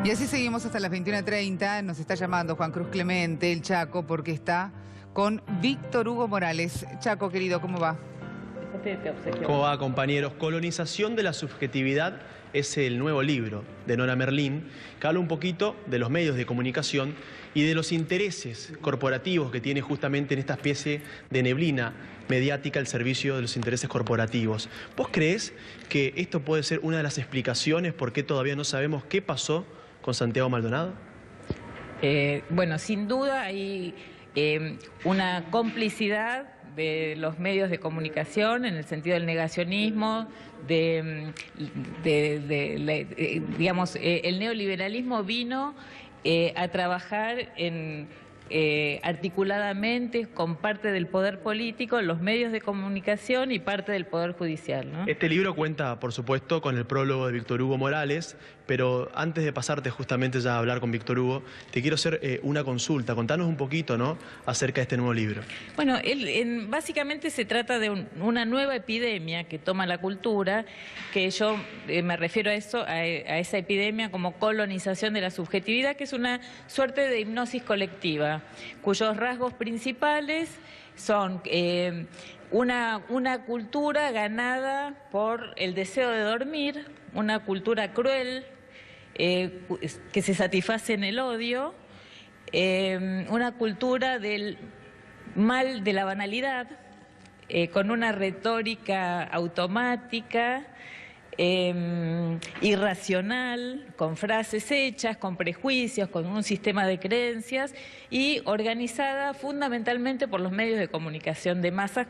Y así seguimos hasta las 21:30. Nos está llamando Juan Cruz Clemente, el Chaco, porque está con Víctor Hugo Morales. Chaco, querido, ¿cómo va? ¿Cómo va, compañeros? Colonización de la subjetividad es el nuevo libro de Nora Merlín, que habla un poquito de los medios de comunicación y de los intereses corporativos que tiene justamente en esta especie de neblina mediática el servicio de los intereses corporativos. ¿Vos creés que esto puede ser una de las explicaciones por qué todavía no sabemos qué pasó con Santiago Maldonado? Bueno, sin duda hay una complicidad de los medios de comunicación en el sentido del negacionismo, digamos, el neoliberalismo vino a trabajar articuladamente con parte del poder político, los medios de comunicación y parte del poder judicial, ¿no? Este libro cuenta, por supuesto, con el prólogo de Víctor Hugo Morales, pero antes de pasarte justamente ya a hablar con Víctor Hugo, te quiero hacer una consulta. Contanos un poquito, ¿no?, acerca de este nuevo libro. Bueno, básicamente se trata de una nueva epidemia que toma la cultura, que yo me refiero a eso, a esa epidemia como colonización de la subjetividad, que es una suerte de hipnosis colectiva, cuyos rasgos principales son una cultura ganada por el deseo de dormir, una cultura cruel que se satisface en el odio, una cultura del mal, de la banalidad, con una retórica automática, irracional, con frases hechas, con prejuicios, con un sistema de creencias y organizada fundamentalmente por los medios de comunicación de masas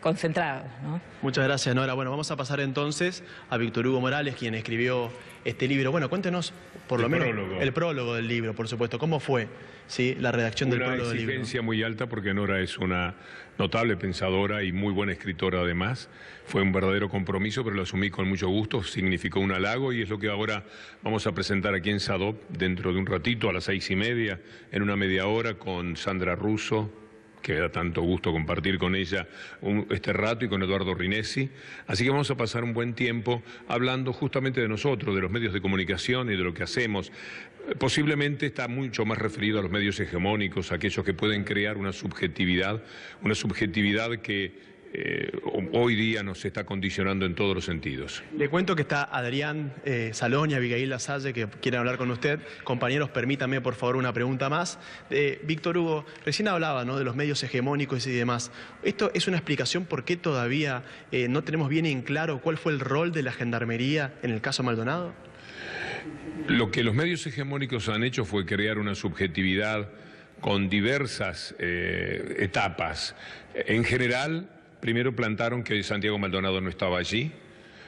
concentrados, ¿no? Muchas gracias, Nora. Bueno, vamos a pasar entonces a Víctor Hugo Morales, quien escribió este libro. Bueno, cuéntenos por lo menos el prólogo del libro, por supuesto. ¿Cómo fue, sí, la redacción del prólogo del libro? Una exigencia muy alta porque Nora es una notable pensadora y muy buena escritora además. Fue un verdadero compromiso, pero lo asumí con mucho gusto, significó un halago y es lo que ahora vamos a presentar aquí en SADOP dentro de un ratito a las 6:30, en una media hora con Sandra Russo, que da tanto gusto compartir con ella este rato, y con Eduardo Rinesi. Así que vamos a pasar un buen tiempo hablando justamente de nosotros, de los medios de comunicación y de lo que hacemos. Posiblemente está mucho más referido a los medios hegemónicos, aquellos que pueden crear una subjetividad que hoy día nos está condicionando en todos los sentidos. Le cuento que está Adrián Salón y Abigail Lasalle, que quieren hablar con usted. Compañeros, permítame por favor una pregunta más. Víctor Hugo, recién hablaba, ¿no?, de los medios hegemónicos y demás. ¿Esto es una explicación por qué todavía no tenemos bien en claro cuál fue el rol de la gendarmería en el caso Maldonado? Lo que los medios hegemónicos han hecho fue crear una subjetividad con diversas etapas. En general, primero plantaron que Santiago Maldonado no estaba allí,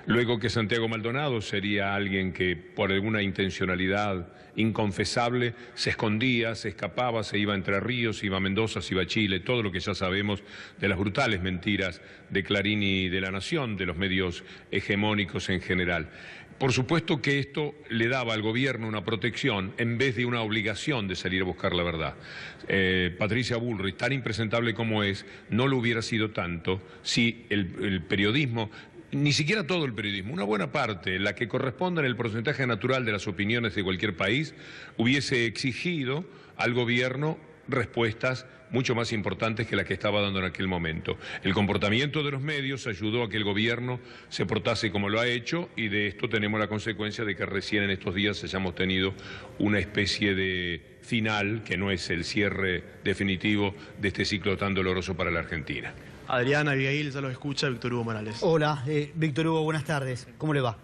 luego que Santiago Maldonado sería alguien que por alguna intencionalidad inconfesable se escondía, se escapaba, se iba a Entre Ríos, se iba a Mendoza, se iba a Chile, todo lo que ya sabemos de las brutales mentiras de Clarín y de La Nación, de los medios hegemónicos en general. Por supuesto que esto le daba al gobierno una protección en vez de una obligación de salir a buscar la verdad. Patricia Bullrich, tan impresentable como es, no lo hubiera sido tanto si el periodismo, ni siquiera todo el periodismo, una buena parte, la que corresponde en el porcentaje natural de las opiniones de cualquier país, hubiese exigido al gobierno respuestas mucho más importantes que las que estaba dando en aquel momento. El comportamiento de los medios ayudó a que el gobierno se portase como lo ha hecho, y de esto tenemos la consecuencia de que recién en estos días hayamos tenido una especie de final, que no es el cierre definitivo de este ciclo tan doloroso para la Argentina. Adrián, Abigail, ya los escucha Víctor Hugo Morales. Hola, Víctor Hugo, buenas tardes. ¿Cómo le va?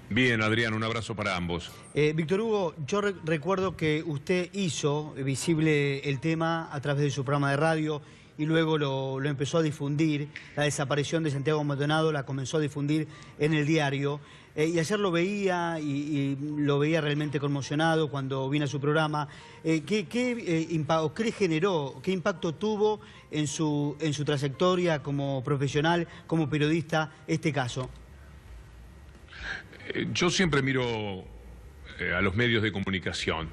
Bien, Adrián, un abrazo para ambos. Víctor Hugo, yo recuerdo que usted hizo visible el tema a través de su programa de radio y luego lo empezó a difundir. La desaparición de Santiago Maldonado la comenzó a difundir en el diario. Y ayer lo veía y lo veía realmente conmocionado cuando vine a su programa. ¿Qué generó, qué impacto tuvo en su trayectoria como profesional, como periodista, este caso? Yo siempre miro a los medios de comunicación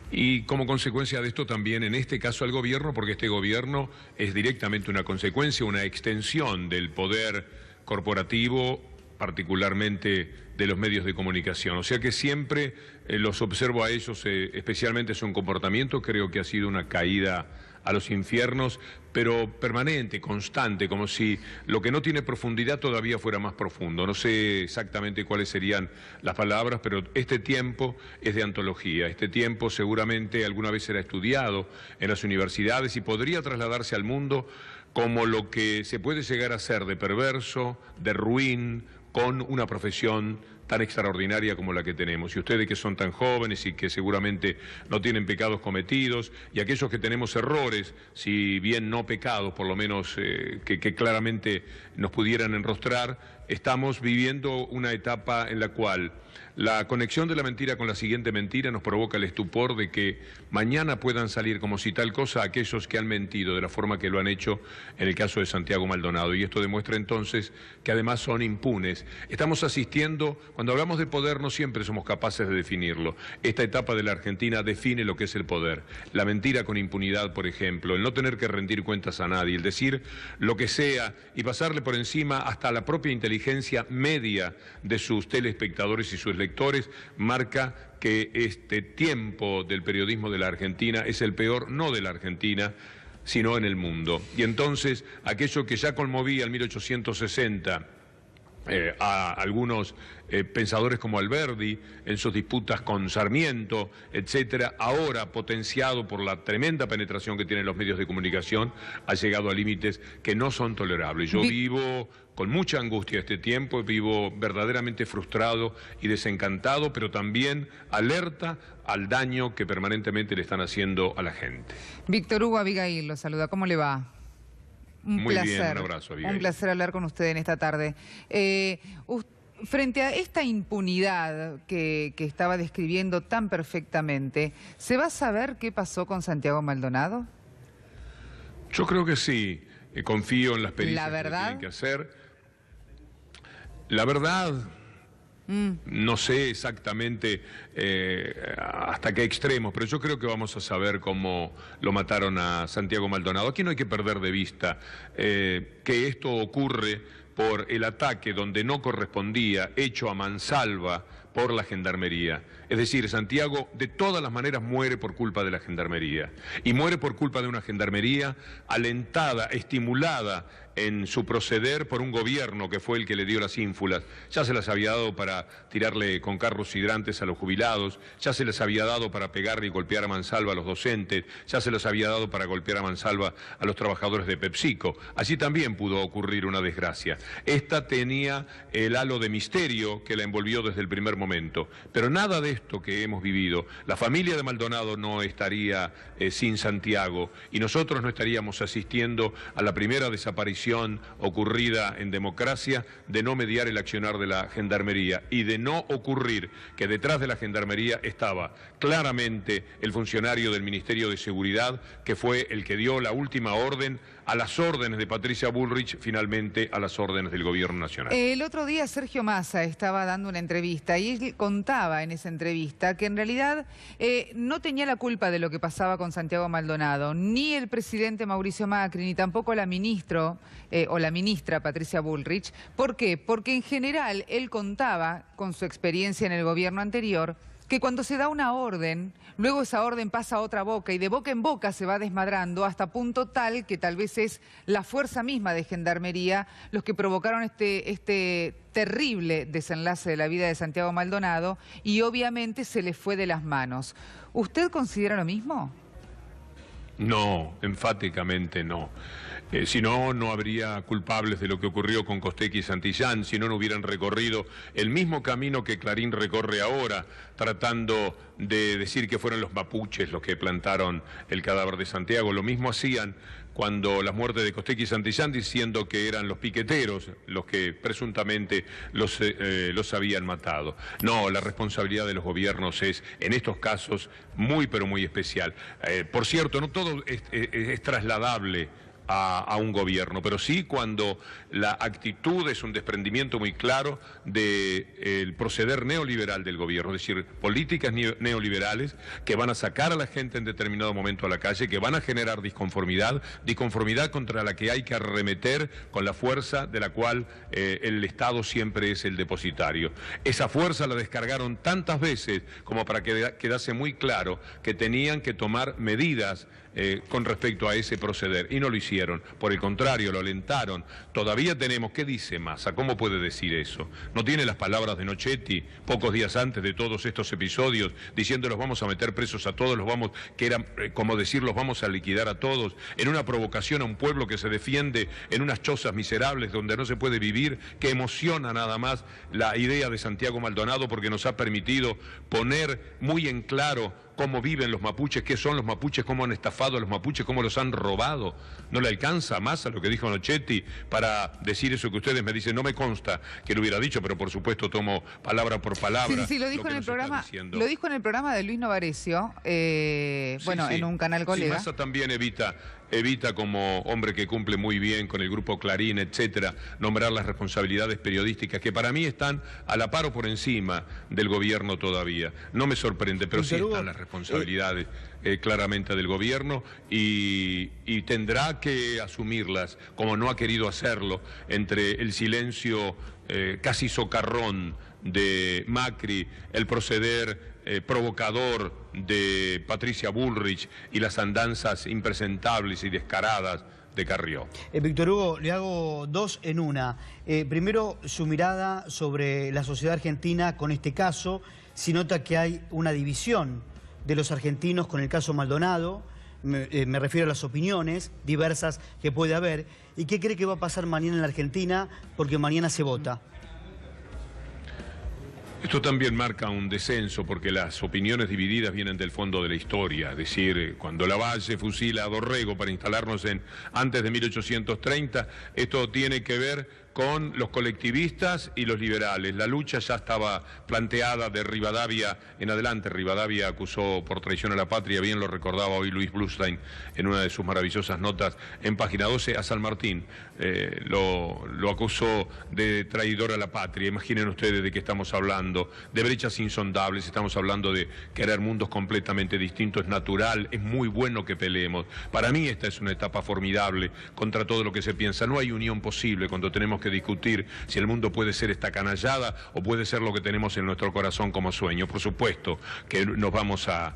y como consecuencia de esto también en este caso al gobierno, porque este gobierno es directamente una consecuencia, una extensión del poder corporativo particularmente de los medios de comunicación. O sea que siempre los observo a ellos, especialmente su comportamiento, creo que ha sido una caída a los infiernos, pero permanente, constante, como si lo que no tiene profundidad todavía fuera más profundo. No sé exactamente cuáles serían las palabras, pero este tiempo es de antología. Este tiempo seguramente alguna vez será estudiado en las universidades y podría trasladarse al mundo como lo que se puede llegar a ser de perverso, de ruin, con una profesión tan extraordinaria como la que tenemos. Y ustedes que son tan jóvenes y que seguramente no tienen pecados cometidos, y aquellos que tenemos errores, si bien no pecados, por lo menos que claramente nos pudieran enrostrar, estamos viviendo una etapa en la cual la conexión de la mentira con la siguiente mentira nos provoca el estupor de que mañana puedan salir como si tal cosa aquellos que han mentido de la forma que lo han hecho en el caso de Santiago Maldonado. Y esto demuestra entonces que además son impunes. Estamos asistiendo, cuando hablamos de poder no siempre somos capaces de definirlo. Esta etapa de la Argentina define lo que es el poder. La mentira con impunidad, por ejemplo, el no tener que rendir cuentas a nadie, el decir lo que sea y pasarle por encima hasta la propia inteligencia media de sus telespectadores y sus lectores, marca que este tiempo del periodismo de la Argentina es el peor, no de la Argentina, sino en el mundo. Y entonces, aquello que ya conmovía en 1860 a algunos pensadores como Alberdi en sus disputas con Sarmiento, etcétera, ahora potenciado por la tremenda penetración que tienen los medios de comunicación, ha llegado a límites que no son tolerables. Yo vivo con mucha angustia este tiempo, vivo verdaderamente frustrado y desencantado, pero también alerta al daño que permanentemente le están haciendo a la gente. Víctor Hugo Abigail lo saluda, ¿cómo le va? Muy bien, un abrazo, Abigail. Un placer hablar con usted en esta tarde. Frente a esta impunidad que estaba describiendo tan perfectamente, ¿se va a saber qué pasó con Santiago Maldonado? Yo creo que sí. Confío en las pericias que tienen que hacer. La verdad, no sé exactamente hasta qué extremos, pero yo creo que vamos a saber cómo lo mataron a Santiago Maldonado. Aquí no hay que perder de vista que esto ocurre por el ataque donde no correspondía, hecho a mansalva por la Gendarmería. Es decir, Santiago de todas las maneras muere por culpa de la Gendarmería. Y muere por culpa de una Gendarmería alentada, estimulada en su proceder por un gobierno que fue el que le dio las ínfulas. Ya se las había dado para tirarle con carros hidrantes a los jubilados, ya se les había dado para pegarle y golpear a mansalva a los docentes, ya se les había dado para golpear a mansalva a los trabajadores de PepsiCo. Allí también pudo ocurrir una desgracia. Esta tenía el halo de misterio que la envolvió desde el primer momento. Pero nada de esto que hemos vivido, la familia de Maldonado no estaría sin Santiago y nosotros no estaríamos asistiendo a la primera desaparición ocurrida en democracia de no mediar el accionar de la Gendarmería y de no ocurrir que detrás de la Gendarmería estaba claramente el funcionario del Ministerio de Seguridad, que fue el que dio la última orden a las órdenes de Patricia Bullrich, finalmente a las órdenes del Gobierno Nacional. El otro día Sergio Massa estaba dando una entrevista y él contaba en esa entrevista que en realidad no tenía la culpa de lo que pasaba con Santiago Maldonado, ni el presidente Mauricio Macri, ni tampoco la ministra Patricia Bullrich. ¿Por qué? Porque en general él contaba, con su experiencia en el gobierno anterior, que cuando se da una orden, luego esa orden pasa a otra boca y de boca en boca se va desmadrando hasta punto tal que tal vez es la fuerza misma de Gendarmería los que provocaron este terrible desenlace de la vida de Santiago Maldonado y obviamente se le fue de las manos. ¿Usted considera lo mismo? No, enfáticamente no. Si no, no habría culpables de lo que ocurrió con Costecchi y Santillán, si no, no hubieran recorrido el mismo camino que Clarín recorre ahora, tratando de decir que fueron los mapuches los que plantaron el cadáver de Santiago. Lo mismo hacían cuando las muertes de Costecchi y Santillán, diciendo que eran los piqueteros los que presuntamente los habían matado. No, la responsabilidad de los gobiernos es, en estos casos, muy pero muy especial. Por cierto, no todo es trasladable a un gobierno, pero sí cuando la actitud es un desprendimiento muy claro del proceder neoliberal del gobierno, es decir, políticas neoliberales que van a sacar a la gente en determinado momento a la calle, que van a generar disconformidad contra la que hay que arremeter con la fuerza de la cual el Estado siempre es el depositario. Esa fuerza la descargaron tantas veces como para que quedase muy claro que tenían que tomar medidas con respecto a ese proceder, y no lo hicieron. Por el contrario, lo alentaron. Todavía tenemos, ¿qué dice Massa? ¿Cómo puede decir eso? ¿No tiene las palabras de Nochetti pocos días antes de todos estos episodios diciendo los vamos a meter presos a todos, que era como decir los vamos a liquidar a todos, en una provocación a un pueblo que se defiende en unas chozas miserables donde no se puede vivir, que emociona nada más la idea de Santiago Maldonado porque nos ha permitido poner muy en claro cómo viven los mapuches, qué son los mapuches, cómo han estafado a los mapuches, cómo los han robado? ¿No le alcanza más a lo que dijo Nochetti para decir eso que ustedes me dicen? No me consta que lo hubiera dicho, pero por supuesto tomo palabra por palabra. Sí, lo dijo en el programa. Lo dijo en el programa de Luis Novarecio, en un canal colega. Sí, Massa también evita como hombre que cumple muy bien con el grupo Clarín, etcétera, nombrar las responsabilidades periodísticas que para mí están a la par o por encima del gobierno todavía. No me sorprende, pero sí están las responsabilidades claramente del gobierno y tendrá que asumirlas, como no ha querido hacerlo, entre el silencio casi socarrón de Macri, el proceder provocador de Patricia Bullrich y las andanzas impresentables y descaradas de Carrió. Víctor Hugo, le hago dos en una. Primero, su mirada sobre la sociedad argentina con este caso. Si nota que hay una división de los argentinos con el caso Maldonado, me refiero a las opiniones diversas que puede haber. ¿Y qué cree que va a pasar mañana en la Argentina? Porque mañana se vota. Esto también marca un descenso porque las opiniones divididas vienen del fondo de la historia, es decir, cuando Lavalle fusila a Dorrego para instalarnos antes de 1830, esto tiene que ver con los colectivistas y los liberales. La lucha ya estaba planteada de Rivadavia en adelante. Rivadavia acusó por traición a la patria, bien lo recordaba hoy Luis Bluestein en una de sus maravillosas notas en página 12, a San Martín. Lo acusó de traidor a la patria. Imaginen ustedes de qué estamos hablando, de brechas insondables, estamos hablando de querer mundos completamente distintos. Es natural, es muy bueno que peleemos. Para mí esta es una etapa formidable contra todo lo que se piensa. No hay unión posible cuando tenemos que discutir si el mundo puede ser esta canallada o puede ser lo que tenemos en nuestro corazón como sueño. Por supuesto que nos vamos a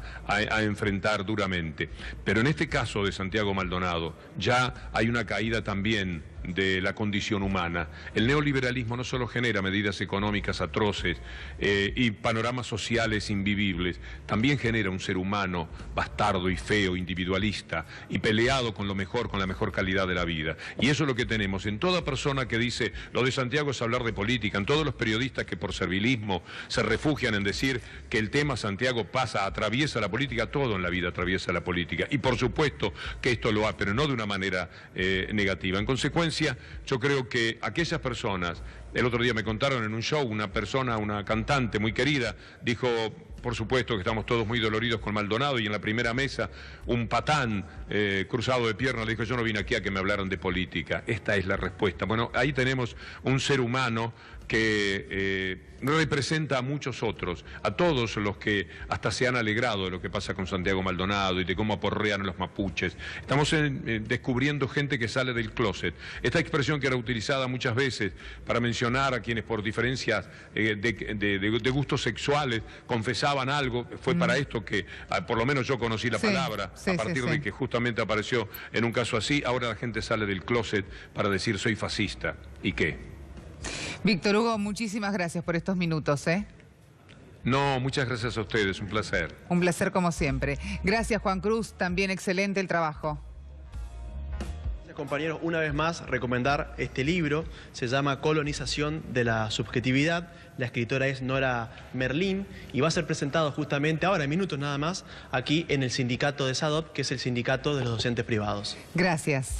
enfrentar duramente. Pero en este caso de Santiago Maldonado ya hay una caída también de la condición humana. El neoliberalismo no solo genera medidas económicas atroces y panoramas sociales invivibles, también genera un ser humano bastardo y feo, individualista y peleado con lo mejor, con la mejor calidad de la vida. Y eso es lo que tenemos en toda persona que dice lo de Santiago es hablar de política, en todos los periodistas que por servilismo se refugian en decir que el tema Santiago atraviesa la política. Todo en la vida atraviesa la política y por supuesto que esto lo ha, pero no de una manera negativa. En consecuencia, yo creo que aquellas personas, el otro día me contaron en un show, una cantante muy querida, dijo, por supuesto que estamos todos muy doloridos con Maldonado, y en la primera mesa un patán cruzado de piernas le dijo, yo no vine aquí a que me hablaran de política. Esta es la respuesta. Bueno, ahí tenemos un ser humano que representa a muchos otros, a todos los que hasta se han alegrado de lo que pasa con Santiago Maldonado y de cómo aporrean a los mapuches. Estamos descubriendo gente que sale del closet. Esta expresión que era utilizada muchas veces para mencionar a quienes por diferencias de gustos sexuales confesaban algo, fue para esto que por lo menos yo conocí la palabra, a partir de que justamente apareció en un caso así. Ahora la gente sale del closet para decir soy fascista. ¿Y qué? Víctor Hugo, muchísimas gracias por estos minutos, ¿eh? No, muchas gracias a ustedes, un placer. Un placer como siempre. Gracias, Juan Cruz, también excelente el trabajo. Compañeros, una vez más recomendar este libro, se llama Colonización de la Subjetividad, la escritora es Nora Merlín y va a ser presentado justamente ahora, en minutos nada más, aquí en el sindicato de SADOP, que es el sindicato de los docentes privados. Gracias.